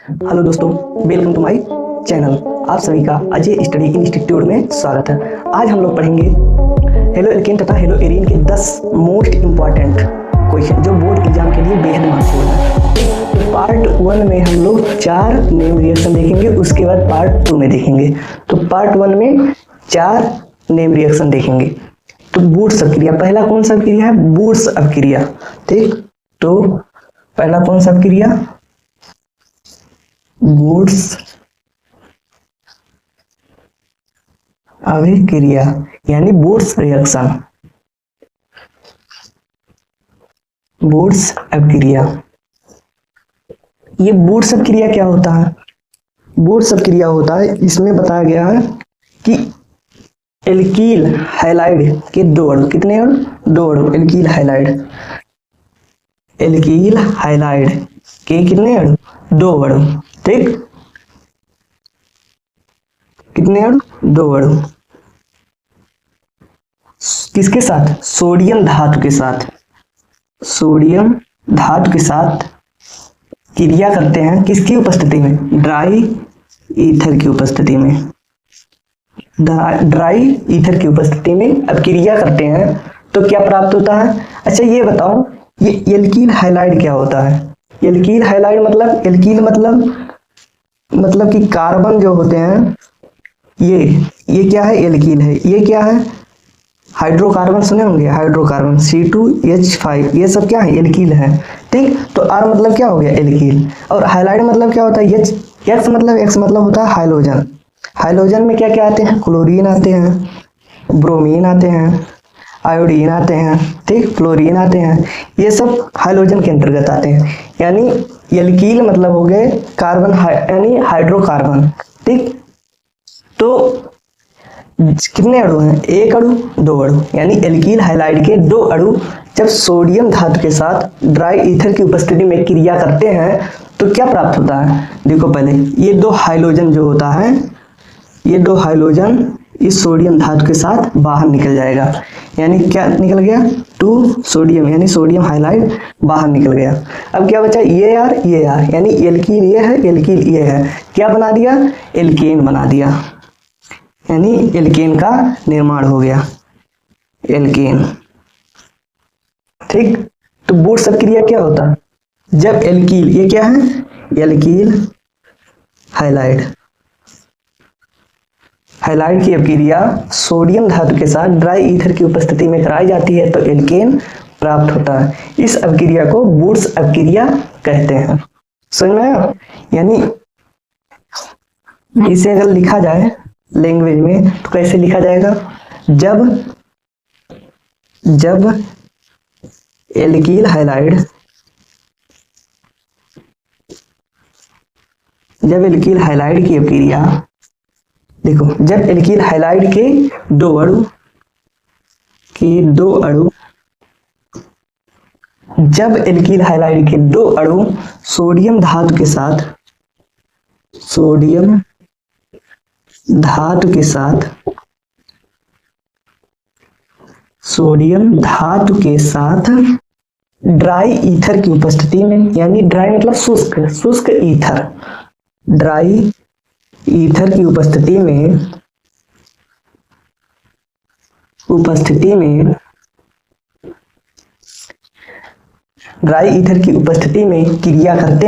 Hello दोस्तों, welcome to my channel. आप सभी का अजय स्टडी इंस्टीट्यूट में स्वागत है। आज हम लोग पढ़ेंगे हेलो एल्केन तथा हेलो एरीन के 10 मोस्ट इम्पॉर्टेंट क्वेश्चन जो बोर्ड एग्जाम के लिए बेहद महत्वपूर्ण है। पार्ट 1 में हम लोग 4 नेम रिएक्शन देखेंगे, उसके बाद पार्ट 2 में देखेंगे। तो पार्ट 1 में 4 नेम रिएक्शन देखेंगे। तो बूट्स अपक्रिया, पहला कौन सा अपक्रिया है? बूट्स अपक्रिया। ठीक, तो पहला कौन सा अपक्रिया? बूट्स अभिक्रिया यानी बूट्स रिएक्शन। बूट्स अपक्रिया, ये बूट्स अपक्रिया क्या होता है? बूट्स अपक्रिया होता है, इसमें बताया गया है कि एल्कील हैलाइड के 2 अणु, कितने अणु? 2 अणु। एल्कील हैलाइड, एल्कील हैलाइड के कितने अणु? 2 अणु। ठीक, कितने अणु? 2 अणु। किसके साथ? सोडियम धातु के साथ। सोडियम धातु के साथ क्रिया करते हैं, किसकी उपस्थिति में? ड्राई ईथर की उपस्थिति में। ड्राई ईथर की उपस्थिति में अब क्रिया करते हैं तो क्या प्राप्त होता है? अच्छा ये बताओ, ये एल्कील हैलाइड क्या होता है? एल्कील हैलाइड मतलब, एल्कील मतलब कि कार्बन जो होते हैं, ये क्या है? एल्कील है। ये क्या है? हाइड्रोकार्बन सुने होंगे, हाइड्रोकार्बन C2H5, ये सब क्या है? एल्कील है। ठीक, तो R मतलब क्या हो गया? एल्कील। और हैलाइड मतलब क्या होता है? X मतलब होता है हाइलोजन। हाइलोजन में क्या क्या आते हैं? क्लोरीन आते हैं, ब्रोमीन आते हैं, आयोडीन आते हैं, ठीक, फ्लोरीन आते हैं। ये सब हाइलोजन के अंतर्गत आते हैं। यानी एल्कील मतलब हो गए कार्बन यानी हाइड्रोकार्बन। ठीक, तो कितने अणु हैं? 1 अणु, 2 अणु। यानी एल्कील हैलाइड के 2 अणु जब सोडियम धातु के साथ ड्राई ईथर की उपस्थिति में क्रिया करते हैं तो क्या प्राप्त होता है? देखो पहले ये 2 हाइलोजन जो होता है, ये 2 हाइलोजन इस सोडियम धातु के साथ बाहर निकल जाएगा। यानी क्या निकल गया? 2 सोडियम, यानी सोडियम हाइलाइड बाहर निकल गया। अब क्या बचा? ये यार यानी एल्कील ये है, एल्कील ये है। क्या बना दिया? एल्केन बना दिया, यानी एल्केन का निर्माण हो गया, एल्केन। ठीक, तो बूट्स अपक्रिया क्या होता है? जब एल्कील, ये क्या है? एल्कील हैलाइड, हैलाइड की अपक्रिया सोडियम धातु के साथ ड्राई ईथर की उपस्थिति में कराई जाती है तो एल्केन प्राप्त होता है। इस अपक्रिया को बूट्स अपक्रिया कहते हैं। समझ में आया? यानी इसे अगर लिखा जाए लैंग्वेज में तो कैसे लिखा जाएगा? जब एल्कील हैलाइड, जब एल्कील हैलाइड की अपक्रिया, देखो, जब एल्कील हैलाइड के 2 अणु जब एल्कील हैलाइड के 2 अणु सोडियम धातु के साथ, सोडियम धातु के साथ, सोडियम धातु के साथ ड्राई ईथर की उपस्थिति में, यानी ड्राई मतलब शुष्क ईथर, ड्राई ईथर की उपस्थिति में ड्राई ईथर की उपस्थिति में क्रिया करते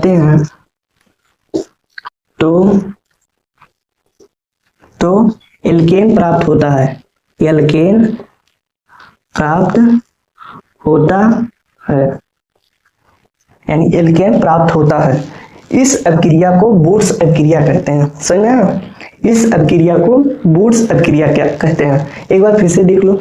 हैं तो एल्केन प्राप्त होता है, एल्केन प्राप्त होता है, यानी एल्केन प्राप्त होता है। इस अपक्रिया को बूट्स अपक्रिया कहते हैं। समझ में आया? इस अपक्रिया को बूट्स अपक्रिया क्या कहते हैं? एक बार फिर से देख लो।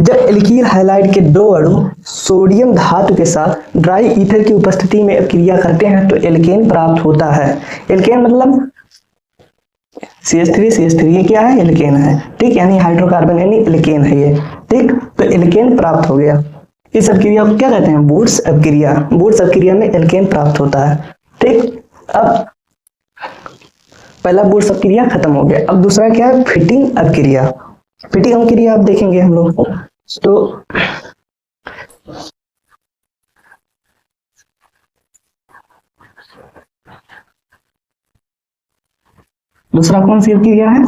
जब एल्कील हैलाइड के 2 अणु सोडियम धातु के साथ ड्राई ईथर की उपस्थिति में क्रिया करते हैं तो एल्केन प्राप्त होता है। एल्केन मतलब CH3 ये क्या है? एल्केन है। ठीक, यानी हाइड्रोकार्बन यानी एल्केन है ये। ठीक, तो एल्केन प्राप्त हो गया। इस अपक्रिया को क्या कहते हैं? बूट्स अपक्रिया। बूट्स अपक्रिया में एल्केन प्राप्त होता है। ठीक, अब पहला बूट्स अपक्रिया खत्म हो गया। अब दूसरा क्या है? फिटिंग अपक्रिया। फिटिंग अपक्रिया आप देखेंगे हम लोग तो दूसरा कौन सी अभिक्रिया है?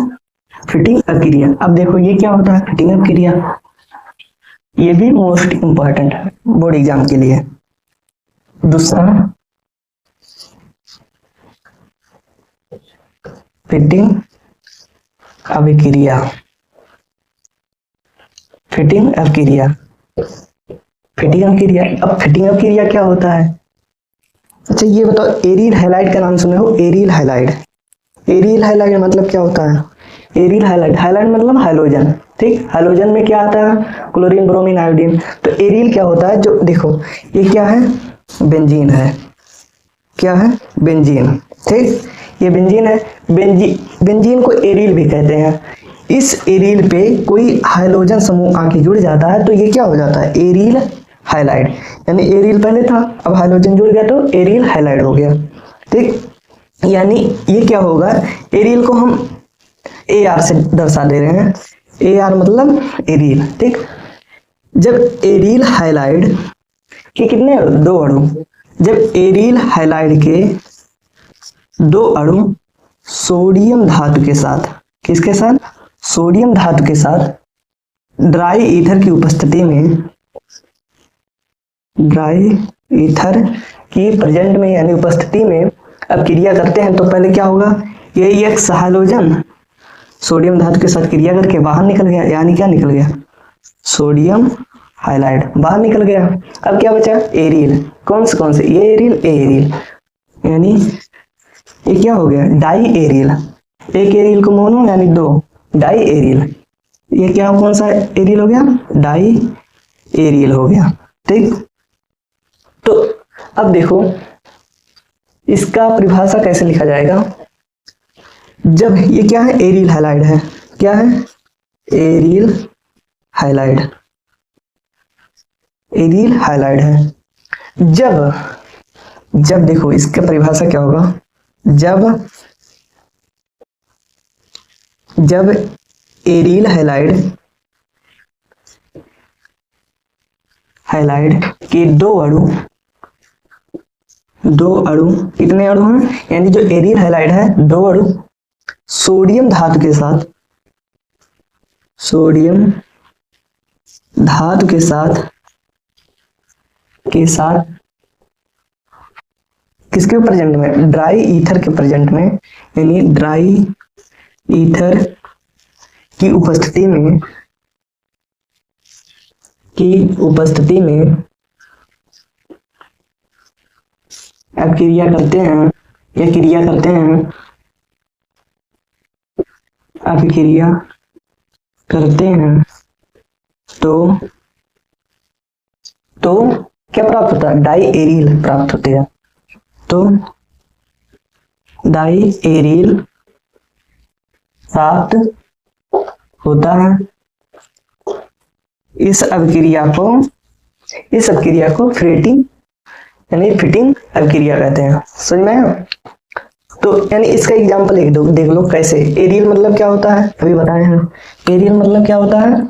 फिटिंग अभिक्रिया। अब देखो ये क्या होता है फिटिंग अभिक्रिया, ये भी मोस्ट इंपॉर्टेंट है बोर्ड एग्जाम के लिए। दूसरा फिटिंग अभिक्रिया, फिटिंग अभिक्रिया, फिटिंग अभिक्रिया। अब फिटिंग अभिक्रिया क्या होता है? अच्छा ये बताओ, एरिल हैलाइड का नाम सुने हो? एरिल हैलाइड, एरिल हैलाइड मतलब क्या होता है? एरिल हैलाइड, हैलाइड मतलब हैलोजन, ठीक। हैलोजन में क्या आता है? Chlorine, bromine, iodine. तो एरिल क्या होता है? जो देखो ये क्या है? बेंजीन है। क्या है? बेंजीन, ठीक। ये बेंजीन है। बेंजीन को एरिल भी कहते हैं। इस एरिल पे कोई हाइड्रोजन समूह आके जुड़ जाता है तो ये क्या हो जाता है? Aryl halide. यानी एरिल पहले था, अब हाइड्रोजन जुड़ गया तो एरिल हाइलाइड हो गया, ठीक। यानी ये क्या होगा? एरिल को हम AR से दर्शा दे रहे हैं। AR मतलब एरिल, ठीक। जब एरिल हाइलाइड के कितने अणु? 2 अणु। जब एरिल हाइलाइड के 2 अणु सोडियम धातु के साथ, किसके साथ? सोडियम धातु के साथ ड्राई ईथर की उपस्थिति में, ड्राई ईथर की प्रेजेंट में यानी उपस्थिति में अब क्रिया करते हैं तो पहले क्या होगा? ये एक हाइड्रोजन सोडियम धातु के साथ क्रिया करके बाहर निकल गया, यानी क्या निकल गया? सोडियम हाइलाइड बाहर निकल गया। अब क्या बचा? एरिल। कौन से? ये एरिल, ए एरिल, यानी ये क्या हो गया? Di aryl. एक एरिल को मोनो यानी 2, डाई एरिल। ये क्या, कौन सा एरिल हो गया? डाई एरिल हो गया, ठीक। तो अब देखो इसका परिभाषा कैसे लिखा जाएगा? जब ये क्या है? एरिल हाइलाइड है। क्या है? एरिल हाइलाइड, एरिल हाइलाइड है। जब देखो इसका परिभाषा क्या होगा? जब एरिल हाइलाइड के 2 अणु, कितने अणु हैं? यानी जो एरिल हाइलाइड है 2 अणु सोडियम धातु के साथ, सोडियम धातु के साथ किसके प्रेजेंट में? ड्राई ईथर के प्रेजेंट में, यानी ड्राई ईथर की उपस्थिति में अब क्रिया करते हैं, अभिक्रिया करते हैं तो क्या प्राप्त होता है? डाई एरिल प्राप्त होते हैं। तो डाई एरिल प्राप्त होता है। इस अभिक्रिया को फिटिंग यानी फिटिंग अभिक्रिया कहते हैं। समझ में आया? तो यानी इसका एग्जांपल देख लो कैसे। एरिल मतलब क्या होता है? अभी बताए हैं। एरिल मतलब क्या होता है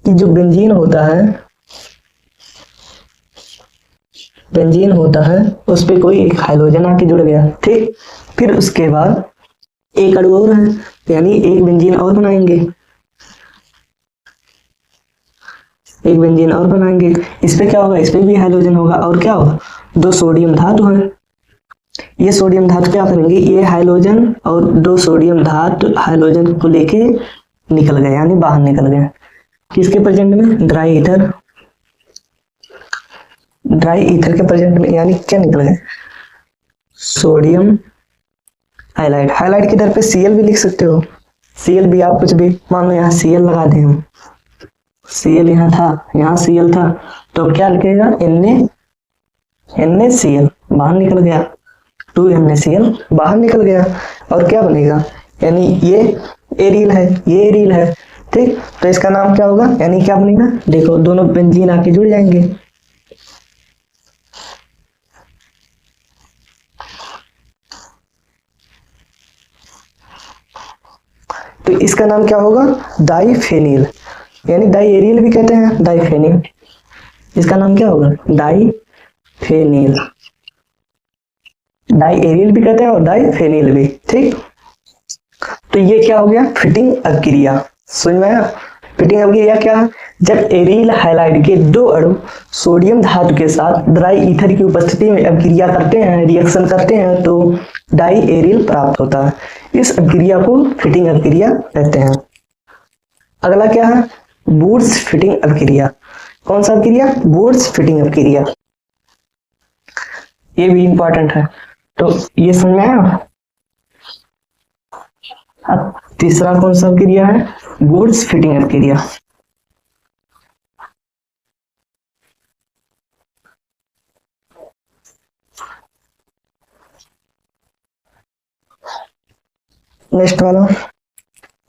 कि जो बेंजीन होता है उस पे कोई एक हाइड्रोजन आके जुड़ गया, ठीक। फिर उसके बाद एक अणु और है, यानी एक बेंजीन और बनाएंगे, इस पे क्या होगा? इस पे भी हाइड्रोजन होगा और क्या होगा? 2 सोडियम धातु है। ये सोडियम धातु क्या करेंगे? ये हाइड्रोजन और 2 सोडियम धातु हाइड्रोजन को लेके निकल गए, यानी बाहर निकल गए। किसके प्रेजेंट में? ड्राई ईथर के प्रेजेंट में, यानी क्या निकल गए? Sodium halide. हाइलाइड की तरफ पे Cl भी लिख सकते हो। Cl भी आप कुछ भी, मान लो यहाँ Cl लगा दें हम, Cl यहाँ था, यहाँ Cl था, तो क्या लिखेगा? NaCl बाहर निकल गया, 2NaCl बाहर निकल गया और क्या बनेगा? यानी ये एरिल है, ठीक। तो इसका नाम क्या होगा? यानी क्या बनेगा? देखो दोनों बेंजीन आके जुड़ जाएंगे। तो इसका नाम क्या होगा? डाइफेनिल, यानी डाई एरिल भी कहते हैं, डाइफेनिल। इसका नाम क्या होगा? डाइफेनिल। डाई एरिल भी कहते हैं और डाइफेनिल भी, ठीक। तो ये क्या हो गया, फिटिंग अभिक्रिया। समझ में आया? फिटिंग अभिक्रिया क्या है, जब एरिल हैलाइड के दो अणु सोडियम धातु के साथ ड्राई ईथर की उपस्थिति में अभिक्रिया करते हैं, रिएक्शन करते हैं, तो डाई एरिल प्राप्त होता है। इस अभिक्रिया को फिटिंग अभिक्रिया कहते हैं। अगला क्या है, वुड्स फिटिंग अभिक्रिया। कौन सा अभिक्रिया, वुड्स फिटिंग अभिक्रिया। ये भी इंपॉर्टेंट है, तो ये समझ में आया। अब तीसरा कौन सा अभिक्रिया है, वुड्स फिटिंग अभिक्रिया। नेक्स्ट वाला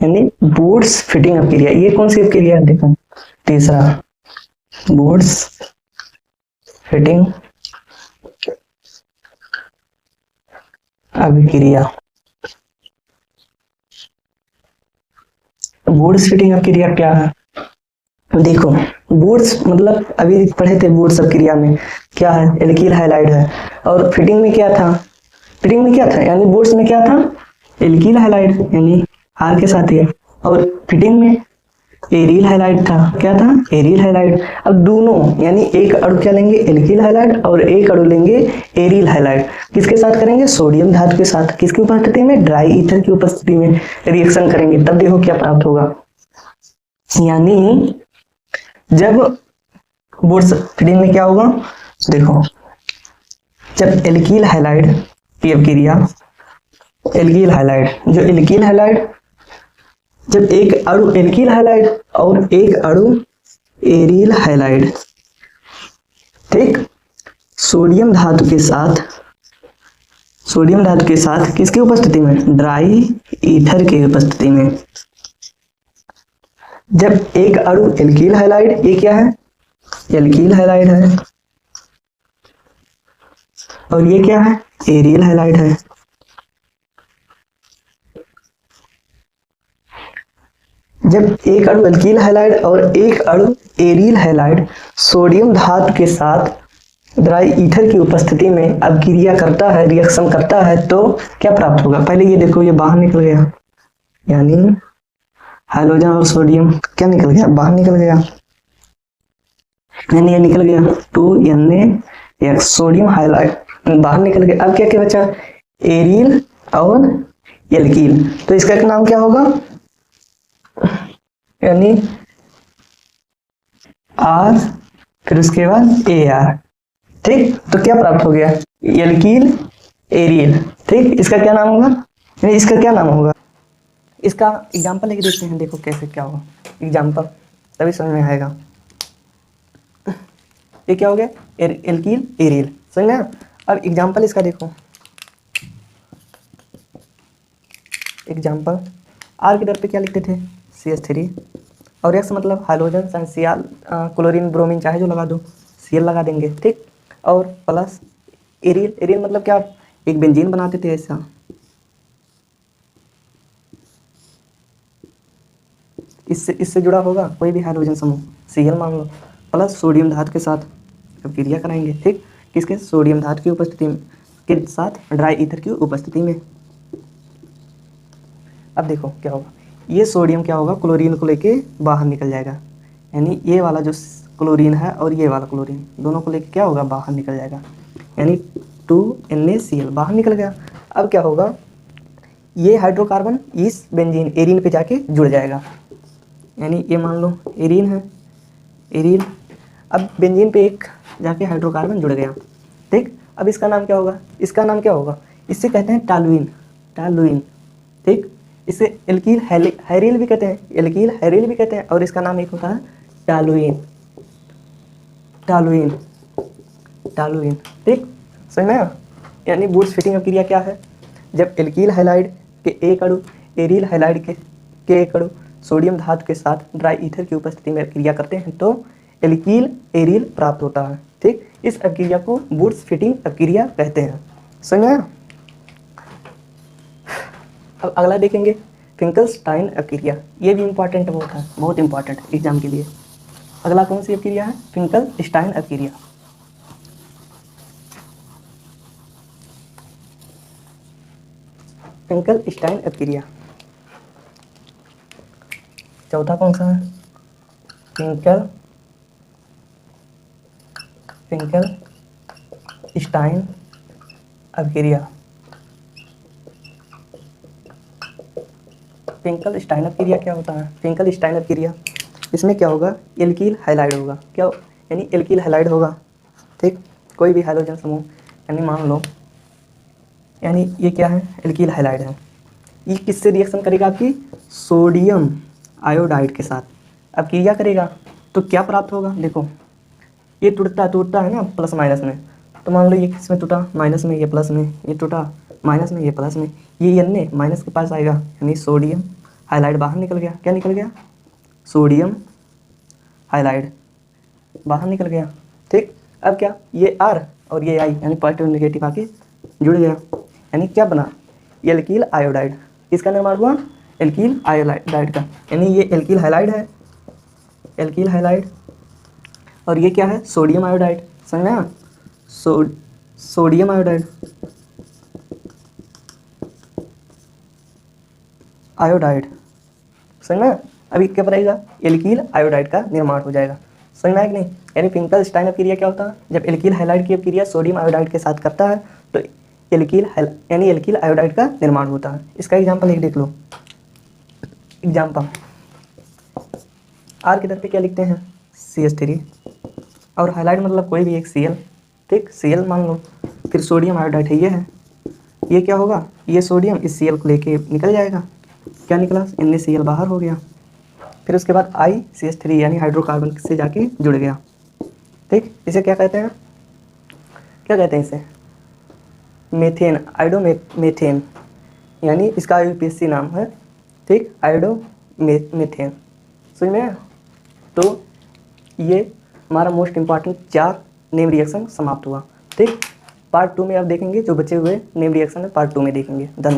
यानी वुड्स फिटिंग अभिक्रिया। ये कौन सी अभिक्रिया है, देखो तीसरा, वुड्स फिटिंग अभिक्रिया। वुड्स फिटिंग अभिक्रिया क्या है, देखो वुड्स मतलब अभी पढ़े थे वुड्स अभिक्रिया में क्या है, एल्किल हैलाइड है, और फिटिंग में क्या था, फिटिंग में क्या था यानी वुड्स में क्या था, एल्किल हैलाइड यानी आर के साथ है, और फिटिंग में एरिल हैलाइड था, क्या था, एरिल हैलाइड। अब दोनों यानी एक अणु क्या लेंगे, एल्किल हैलाइड, और एक अणु लेंगे एरिल हैलाइड। किसके साथ करेंगे, सोडियम धातु के साथ, किसकी उपस्थिति में, ड्राई ईथर की उपस्थिति में रिएक्शन करेंगे, तब देखो क्या प्राप्त होगा। यानी जब वुड्स फिटिंग में क्या होगा, देखो जब एल्किल हैलाइड की अभिक्रिया, एल्किल हैलाइड, जो एल्किल हैलाइड, जब एक अणु एल्किल हैलाइड और एक अणु एरिल हैलाइड, ठीक, सोडियम धातु के साथ, सोडियम धातु के साथ किसकी उपस्थिति में, ड्राई ईथर की उपस्थिति में, जब एक अणु एल्किल हैलाइड, ये क्या है, एल्किल हैलाइड है, और ये क्या है, एरिल हैलाइड है। जब एक अणु एल्किल हैलाइड और एक अणु एरिल हैलाइड सोडियम धातु के साथ ड्राई ईथर की उपस्थिति में अभिक्रिया करता है, रिएक्शन करता है, तो क्या प्राप्त होगा। पहले ये देखो, ये बाहर निकल गया, यानी हाइड्रोजन और सोडियम क्या निकल गया, बाहर निकल गया, यानी ये निकल गया 2Na, सोडियम हाइलाइड बाहर निकल गया। अब क्या क्या बचा, एरिल और एल्किल, तो इसका नाम क्या होगा, यानी आर, फिर उसके बाद ए आर, ठीक। तो क्या प्राप्त हो गया, एल्किल एरिल, ठीक। इसका क्या नाम होगा, यानी इसका क्या नाम होगा, इसका एग्जांपल लेके देखते हैं, देखो कैसे क्या होगा एग्जांपल, तभी समझ में आएगा। ये क्या हो गया, एल्किल एरिल, समझ में। अब एग्जांपल इसका देखो, एग्जांपल आर के दर पे क्या लिखते थे, CH3, और एक्स मतलब हाइड्रोजन सनसियाल क्लोरीन ब्रोमीन चाहे जो लगा दो, Cl लगा देंगे, ठीक। और प्लस एरिल, एरिल मतलब क्या, एक बेंजीन बनाते थे ऐसा, इससे जुड़ा होगा कोई भी हाइड्रोजन समूह, Cl मान लो, प्लस सोडियम धातु के साथ अभिक्रिया कराएंगे, ठीक। किसके, सोडियम धातु की उपस्थिति में के साथ ड्राई ईथर की उपस्थिति में। अब देखो क्या होगा, ये सोडियम क्या होगा, क्लोरीन को लेके बाहर निकल जाएगा, यानी ये वाला जो क्लोरीन है और ये वाला क्लोरीन दोनों को लेके क्या होगा, बाहर निकल जाएगा, यानी 2NaCl बाहर निकल गया। अब क्या होगा, ये हाइड्रोकार्बन इस बेंजीन एरीन पे जाके जुड़ जाएगा, यानी ये मान लो एरीन है, एरीन, अब बेंजीन पे एक जाके हाइड्रोकार्बन जुड़ गया, ठीक। अब इसका नाम क्या होगा, इसका नाम क्या होगा, इससे कहते हैं टॉलुइन, टॉलुइन, ठीक। इसे एल्किल हैरिल भी कहते हैं, एल्किल हैरिल भी कहते हैं, और इसका नाम एक होता है टॉलुइन, टॉलुइन, टॉलुइन, ठीक। समझ में। यानी वुड्स फिटिंग अभिक्रिया क्या है, जब एल्किल हैलाइड के एक अणु एरिल हैलाइड के एक अणु सोडियम धातु के साथ ड्राई ईथर की उपस्थिति में अभिक्रिया करते हैं तो एल्किल एरिल प्राप्त होता है, ठीक। इस अभिक्रिया को वुड्स फिटिंग अभिक्रिया कहते हैं। समझ में। अब अगला देखेंगे फिंकलस्टाइन अभिक्रिया, ये भी इंपॉर्टेंट बहुत है, बहुत इंपॉर्टेंट एग्जाम के लिए। अगला कौन सी अभिक्रिया है, फिंकलस्टाइन अभिक्रिया। फिंकलस्टाइन अभिक्रिया चौथा कौन सा है? फिंकल स्टाइन अभिक्रिया। फिंकल स्टाइन अभिक्रिया क्या होता है? फिंकल स्टाइन अभिक्रिया, इसमें क्या होगा? एल्कील हैलाइड होगा। क्या यानी एल्कील हैलाइड होगा, ठीक। कोई भी हाइड्रोजन समूह, यानी मान लो, यानी ये क्या है? एल्कील हैलाइड है। ये किससे रिएक्शन करेगा? आपकी सोडियम आयोडाइड के साथ अब क्रिया करेगा, तो क्या प्राप्त होगा? देखो, ये टूटता है ना प्लस माइनस में, तो मान लो ये किसमें टूटा? माइनस में, ये प्लस में, ये टूटा माइनस में, ये प्लस में, ये अन्य माइनस के पास आएगा, यानी सोडियम हाइलाइड बाहर निकल गया। क्या निकल गया? सोडियम हाइलाइड बाहर निकल गया, ठीक। अब क्या? ये R और ये I यानी पॉजिटिव नेगेटिव आके जुड़ गया, यानी क्या बना? एल्कील आयोडाइड। इसका निर्माण हुआ एल्कील आयोडाइड का, यानी ये एल्कील हैलाइड है, एल्कील हैलाइड। और ये क्या है? Sodium iodide. समझ में? Sodium iodide, iodide. समझ में? अभी क्या बनेगा? एल्कील आयोडाइड का निर्माण हो जाएगा। समझ में आया कि नहीं? यानी फिंकल स्टाइन अभिक्रिया क्या होता है? जब एल्कील हैलाइड की अभिक्रिया सोडियम आयोडाइड के साथ करता है तो यानी एल्कील आयोडाइड का निर्माण होता है। इसका एग्जाम्पल एक देख लो। एग्जाम्पल, R के दर पे क्या लिखते हैं? CH3, और हाइलाइड मतलब कोई भी एक Cl, ठीक। Cl मान लो, फिर सोडियम आयोडाइड है, ये है। ये क्या होगा? ये सोडियम इस Cl को लेके निकल जाएगा। क्या निकला? NaCl बाहर हो गया। फिर उसके बाद ICH3 यानी हाइड्रोकार्बन से जाके जुड़ गया, ठीक। इसे क्या कहते हैं? क्या कहते हैं इसे? मेथेन, आयोडोमेथेन, यानी इसका IUPAC नाम है, ठीक। आयोडोमेथेन। समझ में आया? तो ये हमारा मोस्ट इम्पॉर्टेंट 4 नेम रिएक्शन समाप्त हुआ, ठीक। पार्ट 2 में आप देखेंगे जो बचे हुए नेम रिएक्शन है, पार्ट 2 में देखेंगे। धन्यवाद।